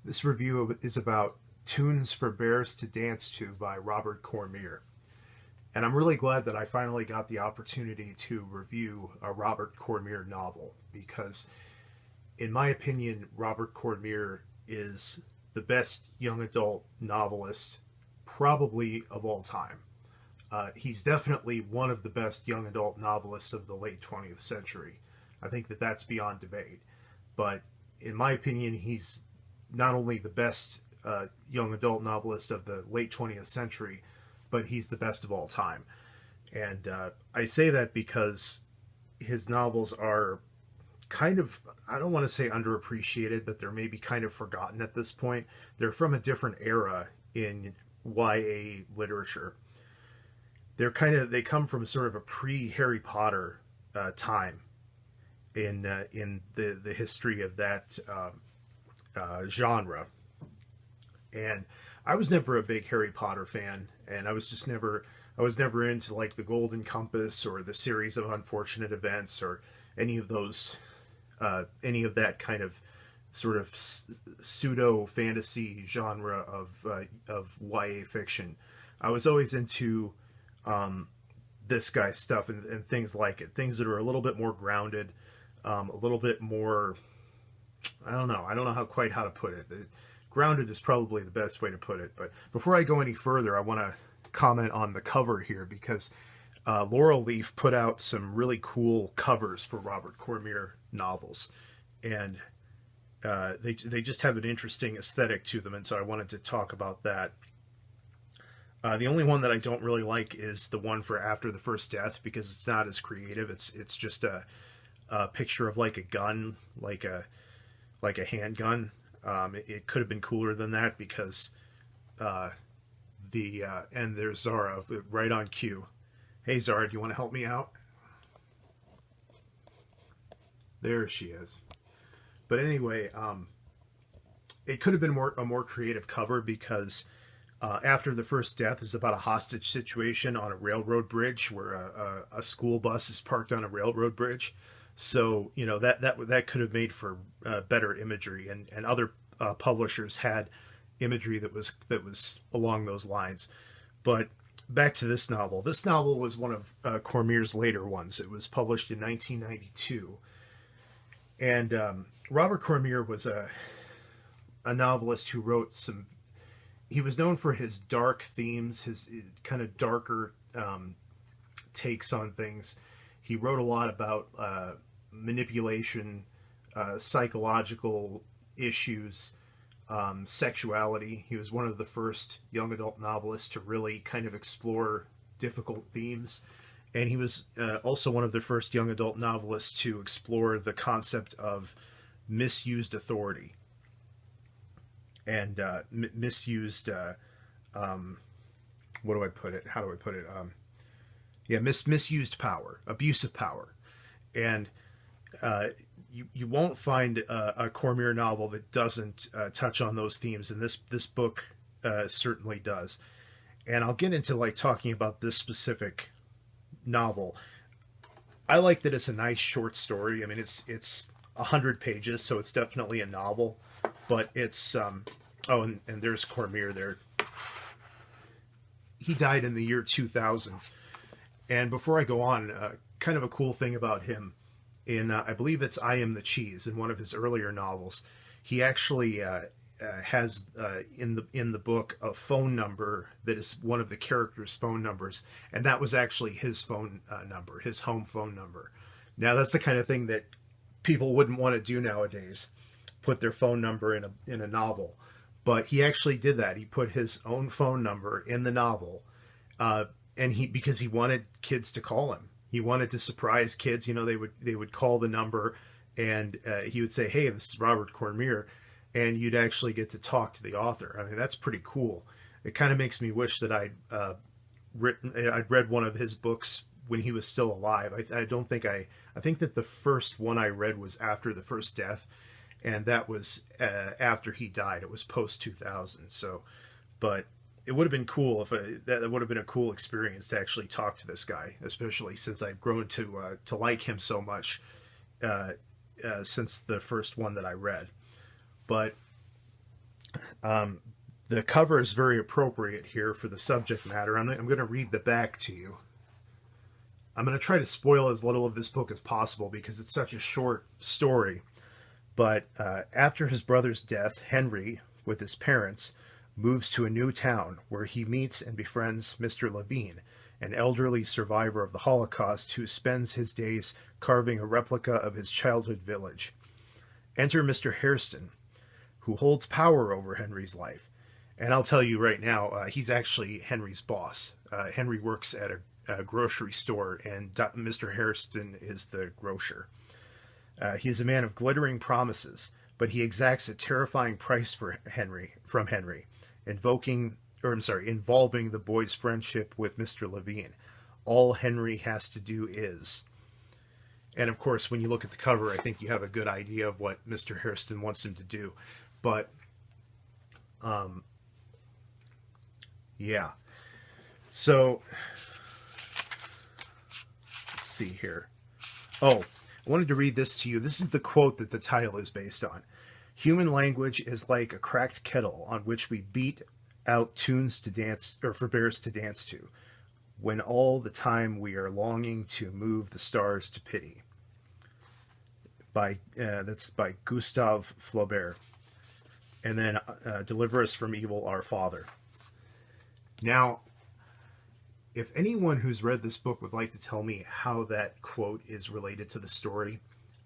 This review is about Tunes for Bears to Dance to by Robert Cormier. And I'm really glad that I finally got the opportunity to review a Robert Cormier novel because, in my opinion, Robert Cormier is the best young adult novelist probably of all time. He's definitely one of the best young adult novelists of the late 20th century. I think that that's beyond debate. But in my opinion, he's not only the best young adult novelist of the late 20th century, but he's the best of all time. And I say that because his novels are kind of, I don't want to say underappreciated, but they're maybe kind of forgotten at this point. They're from a different era in YA literature. They come from sort of a pre-Harry Potter time in the history of that genre. And I was never a big Harry Potter fan, and I was never into like the Golden Compass or the series of unfortunate events or any of those any of that kind of sort of pseudo fantasy genre of YA fiction. I was always into this guy's stuff and things like it, things that are a little bit more grounded, a little bit more. I don't know how to put it. Grounded is probably the best way to put it. But before I go any further, I want to comment on the cover here because Laurel Leaf put out some really cool covers for Robert Cormier novels, and they just have an interesting aesthetic to them, and so I wanted to talk about that. The only one that I don't really like is the one for After the First Death because it's not as creative. It's just a picture of like a gun, like a handgun. It could have been cooler than that because and there's Zara right on cue. Hey Zara, do you want to help me out? There she is. But anyway, it could have been a more creative cover because After the First Death is about a hostage situation on a railroad bridge where a school bus is parked on a railroad bridge. So that could have made for better imagery, and other publishers had imagery that was along those lines. But back to this novel. This novel was one of Cormier's later ones. It was published in 1992, and Robert Cormier was a novelist who wrote some. He was known for his dark themes, his kind of darker takes on things. He wrote a lot about manipulation, psychological issues, sexuality. He was one of the first young adult novelists to really kind of explore difficult themes. And he was also one of the first young adult novelists to explore the concept of misused authority and misused, what do I put it? How do I put it? Misused power, abuse of power. And you won't find a Cormier novel that doesn't touch on those themes, and this book certainly does. And I'll get into like talking about this specific novel. I like that it's a nice short story. I mean, it's 100 pages, so it's definitely a novel. But it's and there's Cormier there. He died in the year 2000. And before I go on, kind of a cool thing about him, in I believe it's I Am the Cheese, in one of his earlier novels, he actually has in the book a phone number that is one of the characters' phone numbers, and that was actually his phone number, his home phone number. Now that's the kind of thing that people wouldn't want to do nowadays, put their phone number in a novel, but he actually did that. He put his own phone number in the novel, and because he wanted kids to call him. He wanted to surprise kids. They would call the number, and he would say, "Hey, this is Robert Cormier," and you'd actually get to talk to the author. I mean, that's pretty cool. It kind of makes me wish that I'd read one of his books when he was still alive. I think that the first one I read was After the First Death, and that was after he died. It was post 2000. So, but it would have been cool that would have been a cool experience to actually talk to this guy, especially since I've grown to like him so much since the first one that I read. But The cover is very appropriate here for the subject matter. I'm going to read the back to you. I'm going to try to spoil as little of this book as possible because it's such a short story. But after his brother's death, Henry, with his parents, moves to a new town where he meets and befriends Mr. Levine, an elderly survivor of the Holocaust who spends his days carving a replica of his childhood village. Enter Mr. Hairston, who holds power over Henry's life. And I'll tell you right now, he's actually Henry's boss. Henry works at a grocery store, and Mr. Hairston is the grocer. He is a man of glittering promises, but he exacts a terrifying price from Henry, involving the boy's friendship with Mr. Levine. All Henry has to do is... And of course, when you look at the cover, I think you have a good idea of what Mr. Hairston wants him to do. But, yeah. So, let's see here. Oh, I wanted to read this to you. This is the quote that the title is based on. Human language is like a cracked kettle on which we beat out tunes to dance, or for bears to dance to, when all the time we are longing to move the stars to pity. That's by Gustave Flaubert. And then Deliver Us from Evil, Our Father. Now, if anyone who's read this book would like to tell me how that quote is related to the story,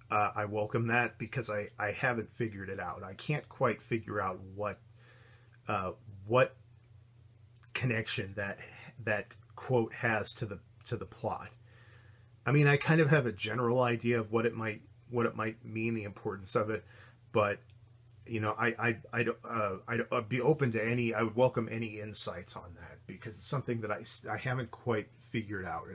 I welcome that, because I haven't figured it out. I can't quite figure out what connection that quote has to the plot. I mean, I kind of have a general idea of what it might mean, the importance of it, but you know, I'd be open to any. I would welcome any insights on that, because it's something that I haven't quite figured out.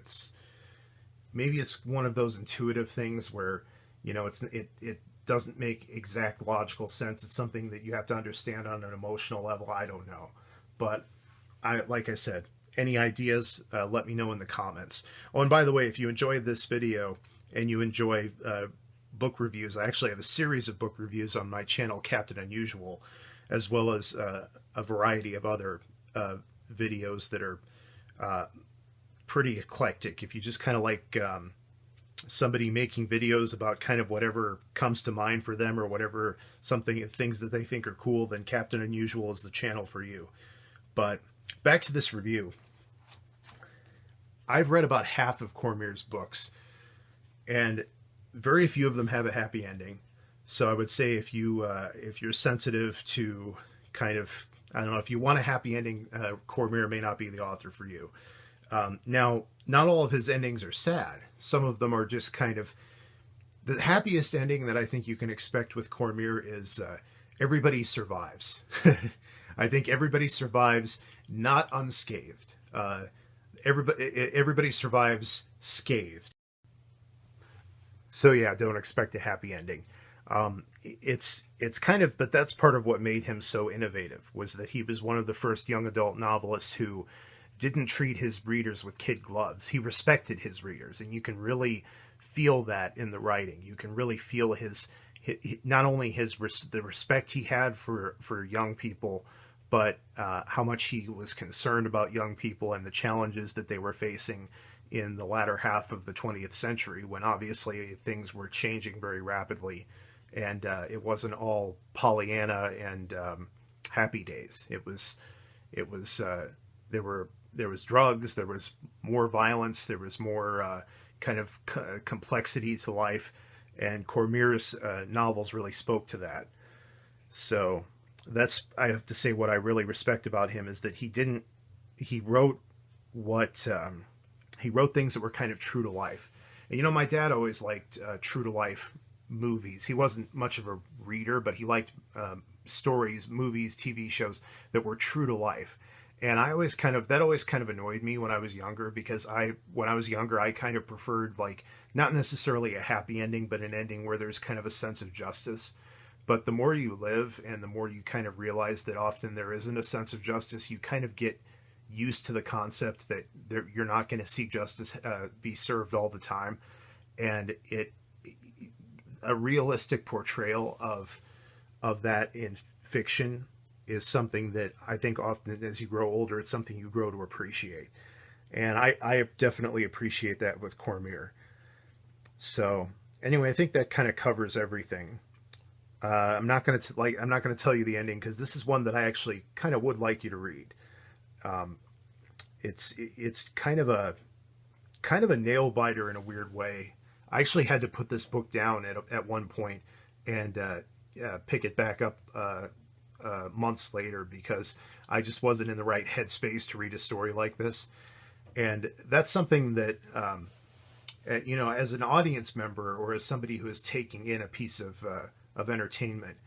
Maybe it's one of those intuitive things where, you know, it doesn't make exact logical sense. It's something that you have to understand on an emotional level. I don't know, but like I said, any ideas, let me know in the comments. Oh, and by the way, if you enjoyed this video and you enjoy book reviews, I actually have a series of book reviews on my channel, Captain Unusual, as well as a variety of other videos that are pretty eclectic. If you just kind of like somebody making videos about kind of whatever comes to mind for them, or whatever things that they think are cool, then Captain Unusual is the channel for you. But back to this review. I've read about half of Cormier's books, and very few of them have a happy ending. So I would say if you're sensitive to kind of, I don't know, if you want a happy ending, Cormier may not be the author for you. Now, not all of his endings are sad. Some of them are just kind of... The happiest ending that I think you can expect with Cormier is everybody survives. I think everybody survives not unscathed. Everybody survives scathed. So yeah, don't expect a happy ending. It's kind of, but that's part of what made him so innovative, was that he was one of the first young adult novelists who didn't treat his readers with kid gloves. He respected his readers, and you can really feel that in the writing. You can really feel not only the respect he had for young people, but how much he was concerned about young people and the challenges that they were facing in the latter half of the 20th century, when obviously things were changing very rapidly, and it wasn't all Pollyanna and happy days. There was drugs, there was more violence, there was more kind of complexity to life, and Cormier's novels really spoke to that. So that's, I have to say, what I really respect about him is that he wrote things that were kind of true to life. And you know, my dad always liked true to life movies. He wasn't much of a reader, but he liked stories, movies, TV shows that were true to life. And that always kind of annoyed me when I was younger, because when I was younger, I kind of preferred, like, not necessarily a happy ending, but an ending where there's kind of a sense of justice. But the more you live and the more you kind of realize that often there isn't a sense of justice, you kind of get used to the concept that you're not going to see justice be served all the time. And a realistic portrayal of that in fiction is something that I think often as you grow older, it's something you grow to appreciate. And I definitely appreciate that with Cormier. So anyway, I think that kind of covers everything. I'm not gonna tell you the ending because this is one that I actually kind of would like you to read. Um, it's kind of a nail biter in a weird way. I actually had to put this book down at one point and pick it back up months later because I just wasn't in the right headspace to read a story like this. And that's something that as an audience member or as somebody who is taking in a piece of entertainment,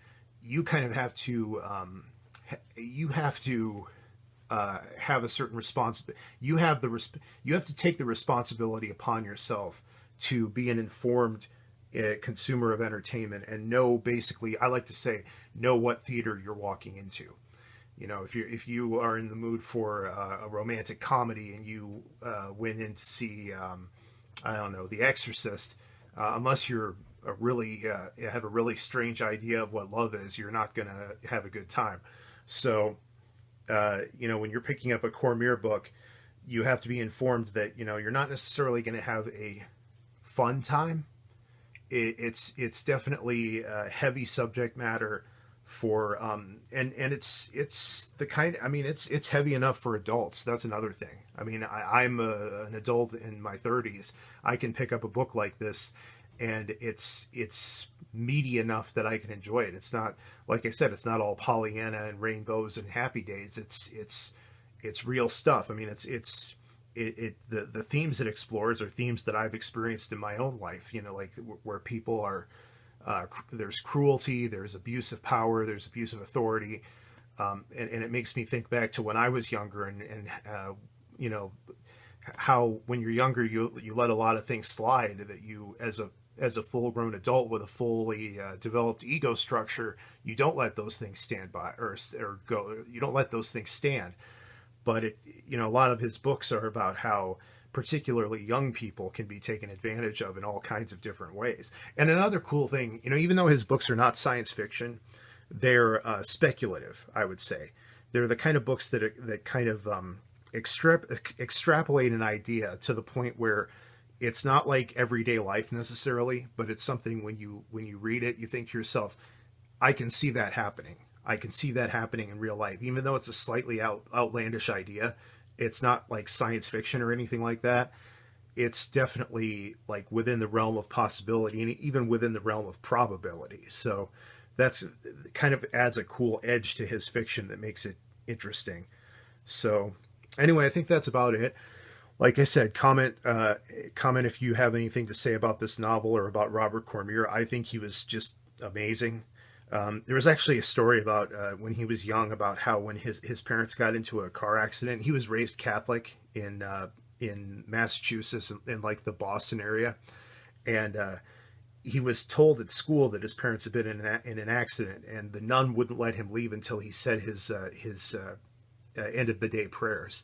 you kind of have to have a certain responsibility. You have to take the responsibility upon yourself to be an informed consumer of entertainment and know, basically, I like to say, know what theater you're walking into. If you are in the mood for a romantic comedy and you went in to see I don't know, The Exorcist, unless you're have a really strange idea of what love is, you're not gonna have a good time. So when you're picking up a Cormier book, you have to be informed that you're not necessarily going to have a fun time. It's definitely heavy subject matter for and it's the kind. I mean, it's heavy enough for adults. That's another thing. I mean, I'm an adult in my 30s. I can pick up a book like this, and it's meaty enough that I can enjoy it. It's not, like I said, it's not all Pollyanna and rainbows and happy days. It's real stuff. I mean, the themes it explores are themes that I've experienced in my own life. Like where people are, there's cruelty, there's abuse of power, there's abuse of authority, and it makes me think back to when I was younger and how when you're younger you let a lot of things slide that you as a full-grown adult with a fully developed ego structure, you don't let those things stand by or go. You don't let those things stand. But a lot of his books are about how particularly young people can be taken advantage of in all kinds of different ways. And another cool thing, even though his books are not science fiction, they're speculative. I would say they're the kind of books that kind of extrapolate an idea to the point where it's not like everyday life necessarily, but it's something when you read it, you think to yourself, I can see that happening. I can see that happening in real life, even though it's a slightly outlandish idea. It's not like science fiction or anything like that. It's definitely like within the realm of possibility and even within the realm of probability. So that's kind of adds a cool edge to his fiction that makes it interesting. So anyway, I think that's about it. Like I said, comment if you have anything to say about this novel or about Robert Cormier. I think he was just amazing. There was actually a story about when he was young about how when his parents got into a car accident. He was raised Catholic in Massachusetts in like the Boston area, and he was told at school that his parents had been in an accident, and the nun wouldn't let him leave until he said his end of the day prayers.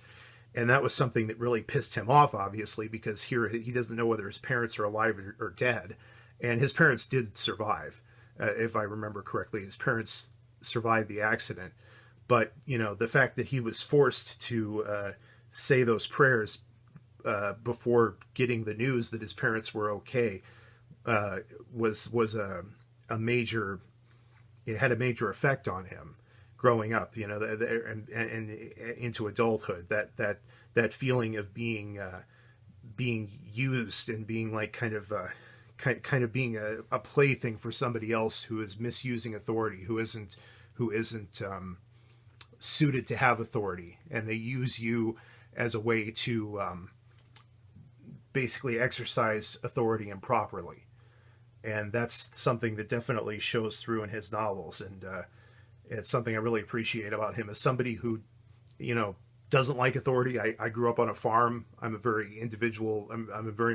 And that was something that really pissed him off, obviously, because here he doesn't know whether his parents are alive or dead. And his parents did survive, if I remember correctly. His parents survived the accident. But, the fact that he was forced to say those prayers before getting the news that his parents were okay was a major, it had a major effect on him growing up, and into adulthood. That feeling of being used and being like kind of being a plaything for somebody else who is misusing authority, who isn't suited to have authority, and they use you as a way to basically exercise authority improperly. And that's something that definitely shows through in his novels, and it's something I really appreciate about him as somebody who, doesn't like authority. I grew up on a farm. I'm a very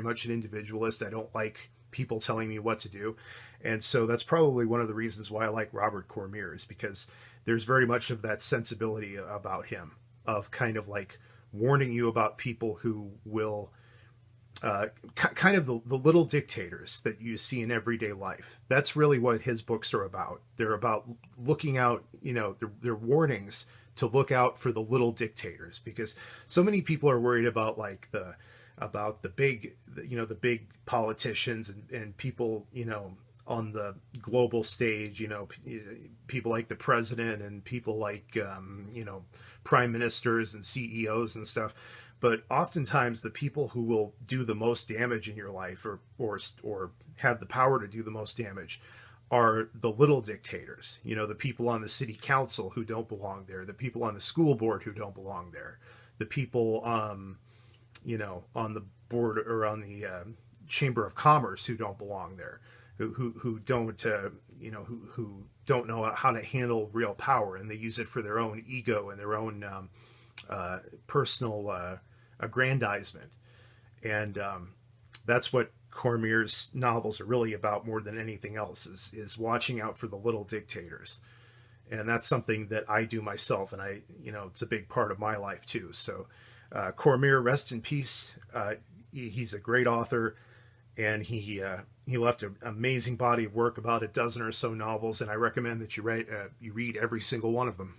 much an individualist. I don't like people telling me what to do. And so that's probably one of the reasons why I like Robert Cormier, is because there's very much of that sensibility about him, of kind of like warning you about people who will kind of the little dictators that you see in everyday life. That's really what his books are about. They're about looking out, they're warnings to look out for the little dictators, because so many people are worried about like the big, the big politicians and people, on the global stage, people like the president and people like, prime ministers and CEOs and stuff. But oftentimes the people who will do the most damage in your life, or have the power to do the most damage, are the little dictators. The people on the city council who don't belong there, the people on the school board who don't belong there, the people, on the board or on the chamber of commerce who don't belong there, who don't, who don't know how to handle real power, and they use it for their own ego and their own personal aggrandizement. And that's what Cormier's novels are really about more than anything else, is watching out for the little dictators. And that's something that I do myself, and it's a big part of my life too. So Cormier, rest in peace. He's a great author, and he left an amazing body of work, about a dozen or so novels, and I recommend that you read every single one of them.